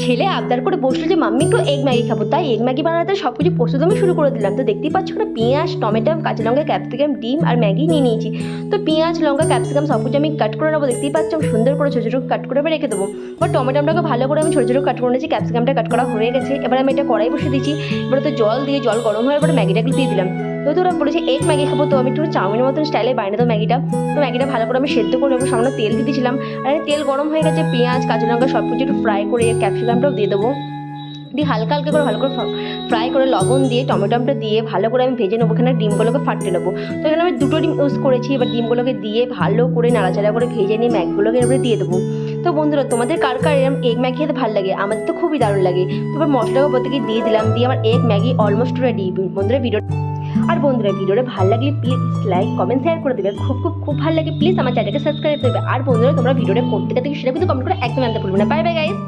ছেলে আবদার করে বসলো যে মাম্মি একটু এগ ম্যাগি খাবো, তাই এগ ম্যাগি বানাতে সব কিছু প্রস্তুত আমি শুরু করে দিলাম। তো দেখতেই পাচ্ছ না, পেঁয়াজ, টমেটো, কাঁচা লঙ্কা, ক্যাপসিকাম, ডিম আর ম্যাগি নিয়ে নিয়েছি। তো পেঁয়াজ, লঙ্কা, ক্যাপসিকাম সব কিছু আমি কাট করে নেবো। দেখতেই পাচ্ছ সুন্দর করে ছোটো ছোটো কাট করে আমি রেখে দেবো। এবার টমেটোটাকে ভালো করে আমি ছোটো ছোটো কাট করে নিয়েছি, ক্যাপসিকামটা কাট করা হয়ে গেছে। এবার আমি এটা কড়াই বসে দিচ্ছি। এবার তো জল দিয়ে, জল গরম হওয়ার পরে ম্যাগিটাকে দিয়ে দিলাম। তো ওরা বলেছে এগ ম্যাগি খাবো, তো আমি একটু চাউমিনের মতন স্টাইলে বানিয়ে দেবো ম্যাগিটা। তো ম্যাগিটা ভালো করে আমি সেদ্ধ করে নেবো, সামান্য তেল দিয়ে দিয়েছিলাম। আর তেল গরম হয়ে গেছে, পেঁয়াজ, কাঁচা লঙ্কা সব কিছু একটু ফ্রাই করে ক্যাপসিকামটাও দিয়ে দেবো। দিয়ে হালকা হালকা করে ভালো করে ফ্রাই করে লবণ দিয়ে টমেটোটা দিয়ে ভালো করে আমি ভেজে নেবো। এখানে ডিমগুলোকে ফাটিয়ে নেবো। তো এখানে আমি দুটো ডিম ইউজ করেছি। এবার ডিমগুলোকে দিয়ে ভালো করে নাড়াচাড়া করে ভেজে নিয়ে ম্যাগগুলোকে এবারে দিয়ে দেবো। তো বন্ধুরা, তোমাদের কার কার এরকম এগ ম্যাগি খেতে ভালো লাগে? আমাদের তো খুবই দারুণ লাগে। তো এবার মশলাও প্রত্যেকে দিয়ে দিলাম, দিয়ে আমার এগ ম্যাগি অলমোস্ট রেডি। বন্ধুরা ভিডিওটা ভালো লাগলে প্লিজ লাইক, কমেন্ট, শেয়ার করে দেবে। খুব খুব খুব ভালো লাগে, প্লিজ আমার চ্যানেলকে সাবস্ক্রাইব করবে। আর বন্ধুরা, তোমরা ভিডিওটা করতে গেলে সেটা কিন্তু কমেন্ট করে একদম আনতে ভুলবে না। Bye bye guys.